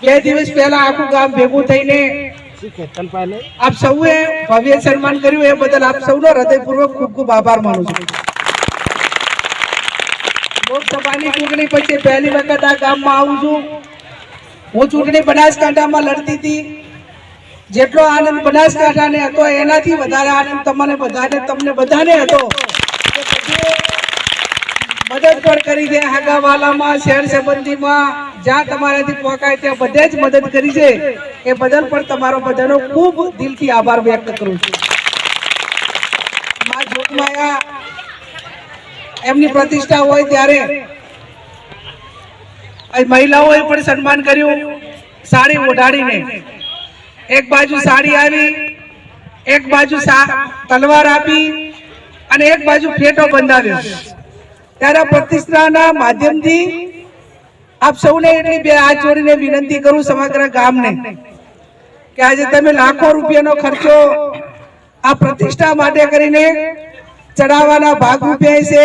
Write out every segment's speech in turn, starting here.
2 દિવસ પહેલા આખું ગામ ભેગું થઈને આપ સૌએ ભવ્ય સન્માન કર્યું એ બદલ આપ સૌનો હૃદયપૂર્વક ખૂબ ખૂબ આભાર માનું છું। લોકસભાની ચૂંટણી પછી પહેલી વખત આ ગામમાં આવું છું। હું ચૂંટણી બનાસકાંઠામાં લડતી હતી, જેટલો આનંદ બનાસકાંઠાને હતો એનાથી વધારે આનંદ તમને બધાને હતો। મદદ પણ કરી છે હાગાવાલામાં, શહેર સંબંધીમાં, જ્યાં તમારાથી પહોંચાય ત્યાં બધે જ મદદ કરી છે। એ બદલ પણ તમારો બધાનો ખૂબ દિલથી આભાર વ્યક્ત કરું છું। મા જોગમાયા એમની પ્રતિષ્ઠા હોય ત્યારે મહિલાઓએ પણ સન્માન કર્યું સાડી ઓઢાડીને। એક બાજુ સાડી આવી, એક બાજુ તલવાર આપી અને એક બાજુ ફેટો બંધાવ્યો। ત્યારે પ્રતિષ્ઠાના માધ્યમથી આપ સૌને એટલી બે હાથ જોડીને વિનંતી કરું સમગ્ર ગામને કે આજે તમે લાખો રૂપિયાનો ખર્ચો આ પ્રતિષ્ઠા માટે કરીને ચડાવવાના ભાગરૂપે હશે,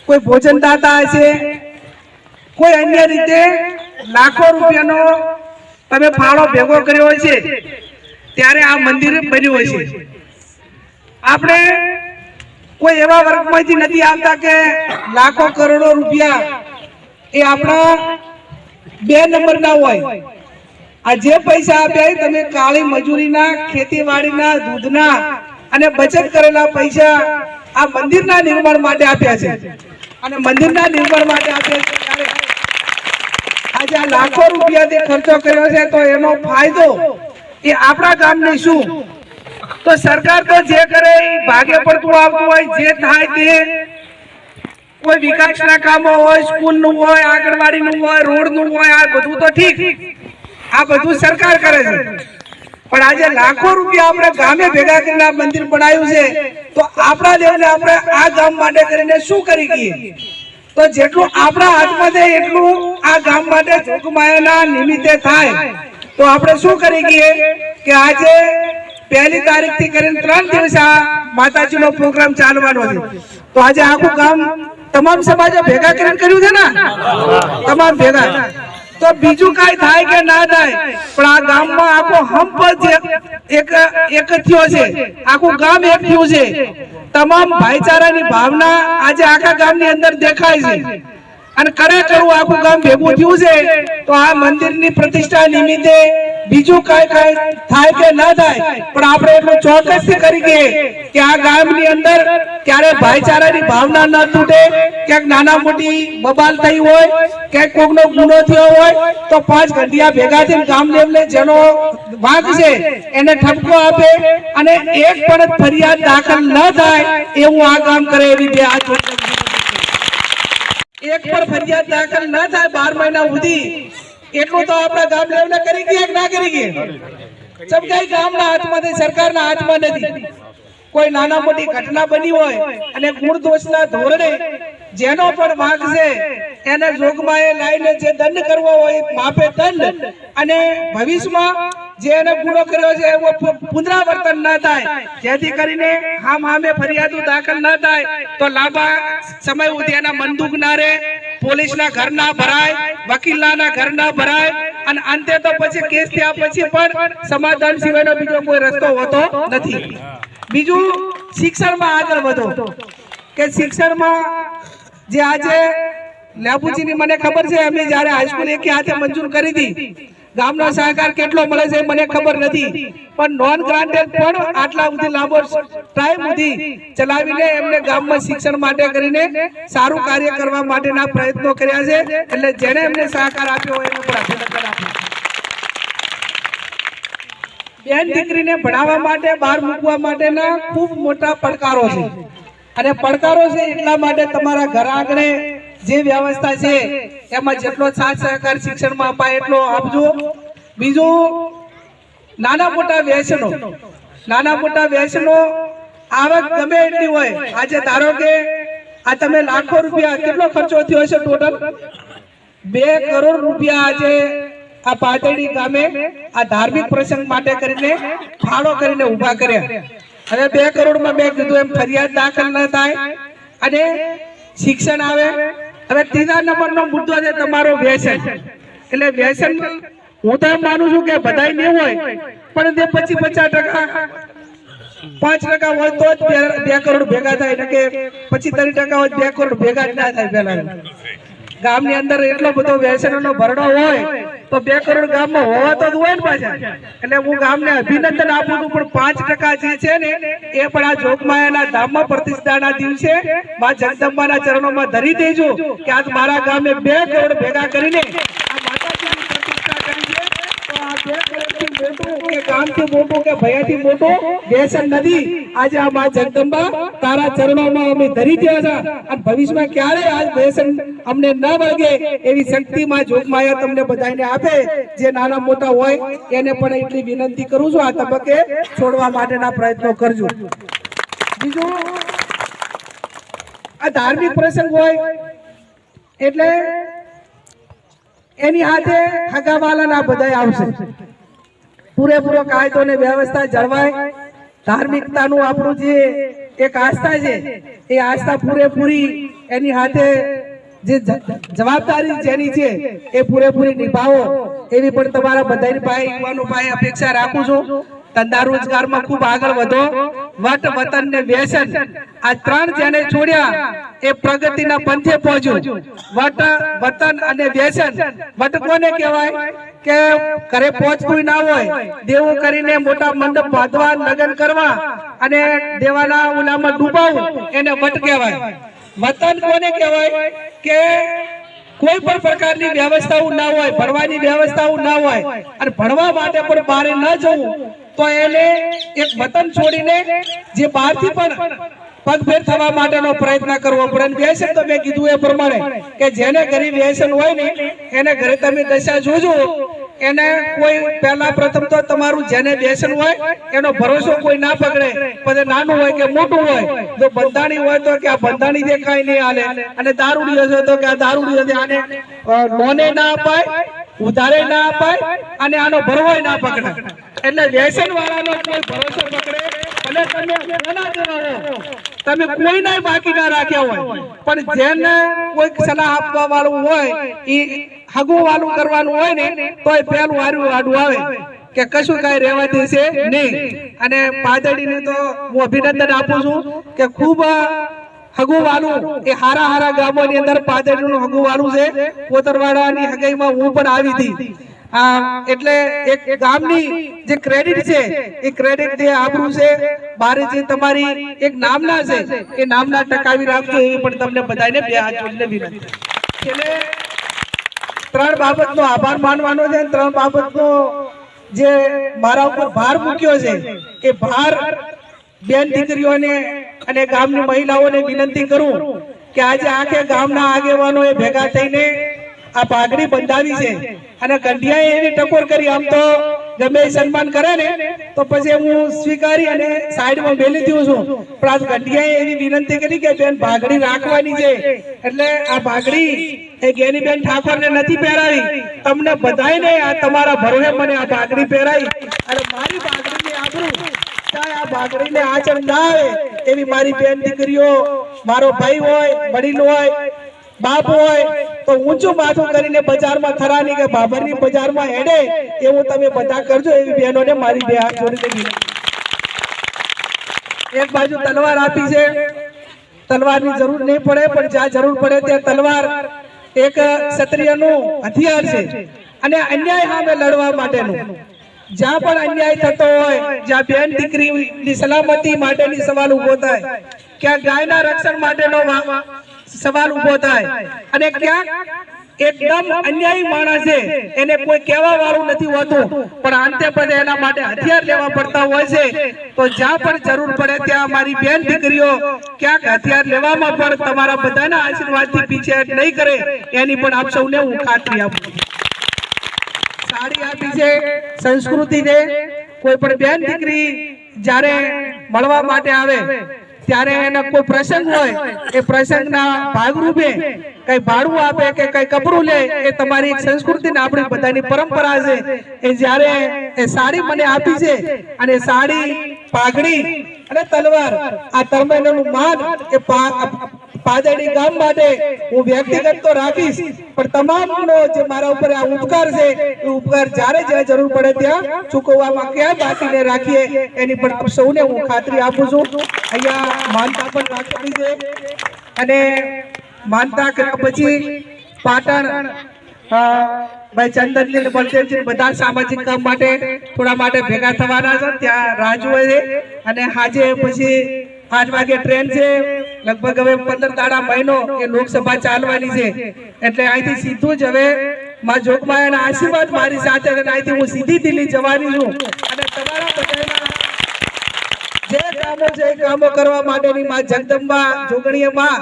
કોઈ ભોજન દાતા હશે, કોઈ અન્ય રીતે લાખો રૂપિયાનો તમે ફાળો ભેગો કર્યો હશે ત્યારે આ મંદિર બન્યું હશે। આપણે કોઈ એવા વર્ગમાંથી નથી આવતા કે લાખો કરોડો રૂપિયા એ આપણા 2 નંબરના હોય। આ જે પૈસા આપ્યા તમે કાળી મજૂરીના, ખેતીવાડીના, દૂધના અને બચત કરેલા પૈસા આ મંદિરના નિર્માણ માટે આપ્યા છે અને મંદિરના નિર્માણ માટે આપ્યા છે। ત્યારે આજે આ લાખો રૂપિયાથી ખર્ચો કર્યો છે તો એનો ફાયદો એ આપણા ગામને શું? તો સરકાર તો જે કરે ભાગે પડતું આવતું હોય, જે થાય તે કોઈ વિકાસના કામો હોય, સ્કૂલનું હોય, આંગણવાડીનું હોય, રોડનું હોય, આ બધું તો ઠીક, આ બધું સરકાર કરે છે। પણ આજે લાખો રૂપિયા આપણે ગામે ભેગા કરીને મંદિર બનાવ્યું છે તો આપણા દેવને આપણે આ ગામ માટે કરીને શું કરી ગઈએ? તો જેટલું આપણા હાથમાં છે એટલું આ ગામ માટે જોગમાયાના નિમિત્તે થાય તો આપણે શું કરી ગઈએ કે આજે 1 તારીખથી કરીને 3 દિવસ આ માતાજીનો પ્રોગ્રામ ચાલવાનો છે। તો આજે આખું ગામ તમામ સમાજો ભેગા કરીને કર્યું છે ને, તમામ ભેગા। તો બીજું કઈ થાય કે ના થાય પણ આ ગામમાં આખો હંપ એક થયો છે, આખું ગામ એક થયું છે। તમામ ભાઈચારાની ભાવના આજે આખા ગામની અંદર દેખાય છે અને ખરેખર આખું ગામ ભેગું થયું છે। તો આ મંદિરની પ્રતિષ્ઠા નિમિત્તે બીજું કઈ થાય કે ના થાય પણ આપણે એટલું ચોક્કસથી કરી ગઈએ કે આ ગામની અંદર ક્યારે ભાઈચારાની ભાવના ન તૂટે। ક્યાંક નાના મોટી બબાલ થઈ હોય, ક્યાંક કોકનો ગુનો થયો હોય તો 5 ઘંટિયા ભેગા થઈને ગામ લેવલે જેનો વાંક છે એને ઠપકો આપે અને એક પણ ફરિયાદ દાખલ ન થાય એવું આ ગામ કરે એવી બે હાથ એક પણ ફરિયાદ દાખલ ન થાય 12 મહિના સુધી એટલું તો આપણા ગામ લેવલે કરી ગયા કે ના કરી ગયા? સબકાઈ ગામના હાથમાં, સરકારના હાથમાં નથી। કોઈ નાના મોટી ઘટના બની હોય અને ગુણ દોષના ધોરણે જેનો પણ વાંક છે એને જોગમાએ લાઈને જે દંડ કરવો હોય માપે દંડ અને ભવિષ્યમાં જે એને ગુનો કર્યો છે એવો પુનરાવર્તન ન થાય, જેથી કરીને સામે ફરિયાદો દાખલ ન થાય તો લાંબા સમય સુધી એના બંદૂક ના રહે, પોલીસના ઘર ના ભરાય, વકીલના ઘર ના ભરાય અને અંતે તો પછી કેસ થયા પછી પણ સમાધાન સિવાયનો બીજો કોઈ રસ્તો હોતો નથી। બીજું શિક્ષણમાં આગળ વધો કે શિક્ષણમાં જે આજે લેબુજીની મને ખબર છે અમે જ્યારે હાઈસ્કૂલ એક હાથે મંજૂર કરી હતી, ગામનો સહકાર કેટલો મળે છે મને ખબર નથી પણ નોન ગ્રાન્ટેડ પણ આટલા સુધી લાંબો ટાઈમ સુધી ચલાવીને એમને ગામમાં શિક્ષણ માટે કરીને સારું કાર્ય કરવા માટેના પ્રયત્નો કર્યા છે। એટલે જેને એમને સહકાર આપ્યો હોય એનો પણ અભિનંદન આપ્યું। બેન દીકરીને ભણાવવા માટે, બહાર મૂકવા માટેના ખૂબ મોટા પડકારો છે અને પડકારો છે એટલા માટે તમારા ઘર આંગણે જે વ્યવસ્થા છે એમાં જેટલો સાથ સહકાર શિક્ષણમાં અપાય એટલો આપજો। બીજું નાના મોટા વ્યસનો આવક ગમે એટલી હોય, આજે ધારો કે આ તમે લાખો રૂપિયા કેટલો ખર્ચો થયો હશે ટોટલ 2 કરોડ રૂપિયા આજે આ પાતળી ગામે આ ધાર્મિક પ્રસંગ માટે કરીને ફાળો કરીને ઊભા કર્યા। હવે 2 કરોડમાં મેં કીધું એમ ફરિયાદ દાખલ ન થાય અને શિક્ષણ આવે। હવે 3જા નંબરનો મુદ્દો છે તમારો વ્યસન। એટલે વ્યસન હું તો એમ માનું છું કે બધાય નહીં હોય, પણ તે 50% 5% હોય તો જ 2 કરોડ ભેગા થાય, ને કે 25-30% હોય 2 કરોડ ભેગા જ ના થાય. પેલા ગામની અંદર એટલો બધો વ્યસનનો ભરડો હોય તો 2 કરોડ ગામમાં હોવા તો હોય ને પાછા. એટલે હું ગામને અભિનંદન આપું છું, પણ 5% જે છે ને એ પણ આ જોગમાયાના ધામમાં પ્રતિષ્ઠાના દિવસે માં જગદંબાના ચરણોમાં ધરી દેજો કે આજ મારા ગામે 2 કરોડ ભેગા કરીને આ માતાજીની પ્રતિષ્ઠા કરી છે. તો આ 2 કરોડથી મોટું કે ગામથી મોટું કે ભયાથી મોટું વ્યસન નથી. આજે આ માં જગદંબા તારા ચરણોમાં અમે ધરી દયા છે, અને ભવિષ્યમાં ક્યારે આ વ્યસન અમને ન વળગે એવી શક્તિ માં જોગમાયા તમને બધાને આપે. જે નાના મોટા હોય એને પણ એટલી વિનંતી કરું છું, આ તબક્કે છોડવા માટેના પ્રયત્નો કરજો. બીજું, આ ધાર્મિક પ્રસંગ હોય એટલે એની હાથે હગાવાલાના બધા આવશે. પૂરેપૂરો કાયદો ને વ્યવસ્થા જળવાય. ધાર્મિકતાનું આપણું જે એક આસ્થા છે એ આસ્થા પૂરેપૂરી એની હાથે જે જવાબદારી જેની છે એ પૂરેપૂરી નિભાવો એવી પણ તમારા બધાની પાસે યુવાનો પાસે અપેક્ષા રાખું છું. ધંધા રોજગારમાં ખૂબ આગળ વધો. વટ વતન ને વ્યસન આ 3 જેને છોડ્યા એ પ્રગતિના પંથે પહોંચ્યો. વટ વતન અને વ્યસન. વટ કોને કહેવાય કે ઘરે પહોંચતું ના હોય, દેવું કરીને મોટા મંડપ બાંધવા, લગ્ન કરવા અને દેવાના ઉલામાં ડૂબાવું એને વટ કહેવાય. વતન કોને કહેવાય કે કોઈ પણ પ્રકારની વ્યવસ્થાઓ ના હોય, ભણવાની વ્યવસ્થાઓ ના હોય અને ભણવા માટે પણ બહાર ન જવું તો એને એક વતન છોડીને જે બહારથી પણ પગભેર થવા માટેનો પ્રયત્ન કરવો પડે. વ્યસન તો મેં કીધું એ પ્રમાણે કે જેને ઘરે વ્યસન હોય ને એને ઘરે તમે દશા જોજો. એને કોઈ પહેલા પ્રથમ તો તમારું જેને વ્યસન હોય એનો ભરોસો કોઈ ના પકડે. પછી નાનું હોય કે મોટું હોય, જો બંધાણી હોય તો કે આ બંધાણી જે કાંઈ નહીં હાલે, અને દારૂડિયો છે તો કે આ દારૂડિયો છે, આને લોને ના અપાય, ઉધારે ના અપાય અને આનો ભરવાય ના પકડે. એટલે વ્યસન વાળાનો કોઈ ભરોસો પકડે ભલે તમે કોના જેવા હો, તમે કોઈના બાકી ના રાખ્યા હોય, પણ જેને કોઈ સલાહ આપવા વાળું હોય એ હગું વાળું કરવાનું હોય ને તો એ પેલું આડું આવે કે કશું કઈ રહેવા દેશે નહીં. અને પાદડીને તો હું અભિનંદન આપું છું કે ખૂબ હગું વાળું એ હારા ગામોની અંદર પાદડીનું હગું વાળું છે. કોતરવાડાની હગાઈમાં હું પણ આવી હતી. એટલે એક ગામની જે ક્રેડિટ છે એ ક્રેડિટ જે આબરૂ છે, બારે જે તમારી એક નામના છે એ નામના ટકાવી રાખજો એવી પણ તમને બધાને બે હાથ જોડીને વિનંતી. એટલે 3 બાબતનો આભાર માનવાનો છે. 3 બાબતનો જે મારા ઉપર ભાર મૂક્યો છે એ ભાર બેન દીકરીઓને અને ગામની મહિલાઓને વિનંતી કરું કે આજે આખે ગામના આગેવાનો એ ભેગા થઈને આ પાઘડી બંધાવી છે અને કંઢિયાએ એવી ટકોર કરી. આમ તો ગમે સન્માન કરે ને તો પછી હું સ્વીકારી અને સાઈડમાં મેલી દઉં છું, પણ આ કંઢિયાએ એવી વિનંતી કરી કે બેન પાઘડી રાખવાની છે. એટલે આ પાઘડી એ ગેનીબેન ઠાકોરને નથી પહેરાવી, તમને બધાને આ તમારા ભરોસે મને આ પાઘડી પહેરાવી અને મારી પાઘડીની આબરૂ આ પાઘડીને આચર ના આવે એવી મારી બેન દીકરીઓ, મારો ભાઈ હોય, વડીલ હોય, બાપ હોય તો ઊંચું માથું કરીને બજારમાં થરાની કે બાબરની બજારમાં હેડે એવું તમે બધા કરજો એવી બહેનોને મારી બે હાથ જોડીને. એક બાજુ તલવાર આપી છે, તલવારની જરૂર નહીં પડે પણ જ્યાં જરૂર પડે ત્યાં તલવાર એક ક્ષત્રિયનું હથિયાર છે અને અન્યાય સામે લડવા માટેનું. જ્યાં પણ અન્યાય થતો હોય, જ્યાં બેન દીકરીની સલામતી માટેની સવાલ ઉભો થાય, ક્યાં ગાયના રક્ષણ માટેનો સવાલ ઉભો થાય અને ક્યાંક એકદમ અન્યાયી માણસ છે એને કોઈ કહેવા વાળું નથી હોતું પણ અંતે પણ એના માટે હથિયાર લેવા પડતા હોય છે. તો જ્યાં પણ જરૂર પડે ત્યાં મારી બેન દીકરીઓ ક્યાંક હથિયાર લેવામાં પણ તમારા બધાના આશીર્વાદથી પીછેહટ નહીં કરે એની પણ આપ સૌને હું ખાતરી આપું. સાડી આપી છે, સંસ્કૃતિ છે. કોઈ પણ બેન દીકરી જ્યારે મળવા માટે આવે ત્યારે એના કોઈ પ્રસંગ હોય એ પ્રસંગના ભાગરૂપે કઈ ભાડું આપે કે કઈ કપડું લે એ તમારી એક સંસ્કૃતિ ને આપણી બધાની પરંપરા છે. એ જ્યારે એ સાડી મને આપી છે અને સાડી, પાઘડી અને તલવાર આ ત્રણેયનું માન એ પાદરડી ગામ માટે હું વ્યક્તિગત તો રાખીશ, પણ તમામનો જે મારા ઉપર આ ઉપકાર છે એ ઉપકાર જ્યારે જ્યાં જરૂર પડે ત્યાં ચૂકવવામાં ક્યાં બાકીને રાખીએ એની પણ સૌને હું ખાતરી આપું છું. અહીંયા માનતા પણ રાખેલી છે અને માનતા કર્યા પછી પાટણ ભાઈ ચંદનજી બળદેવજી બધા સામાજિક કામ માટે થોડા માટે ભેગા થવાના છે. ત્યાં રાહ જુએ છે અને આજે પછી 8 વાગે ટ્રેન છે. લગભગ હવે 15 દાડા મહિનો એ લોકસભા ચાલવાની છે, એટલે અહીંથી સીધું જ હવે માં જોગમાયાના આશીર્વાદ મારી સાથે અહીંથી હું સીધી દિલ્હી જવાની છું અને તમારા બધાના જે કામો છે એ કામો કરવા માટેની માં જગદંબા જોગણીય માં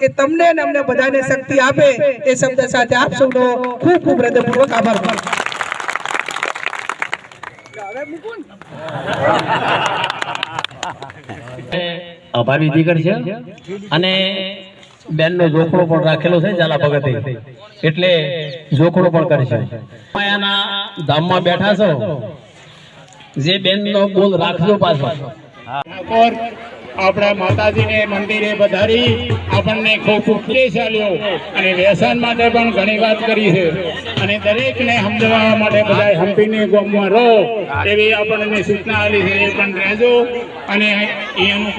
એ તમને ને અમને બધાને શક્તિ આપે એ શબ્દ સાથે આપ સૌનો ખૂબ ખૂબ હૃદયપૂર્વક આભાર માનું. આભાર વિધિ કરશે અને બેનનો જોખડો પણ રાખેલો છે ઝાલા ભગતે, એટલે જોખડો પણ કરશે. માયાના ધામમાં બેઠા છો, જે બેનનો બોલ રાખજો પાછો. આપણા માતાજીને મંદિરે વધારી આપણને ખૂબ ઉપદેશ આપ્યો અને વ્યસન માટે પણ ઘણી વાત કરી છે અને દરેકને સમજાવવા માટે બધા હંપીને ગામમાં રહો એવી આપણને સૂચના આપી છે. એ પણ રહેજો અને એનું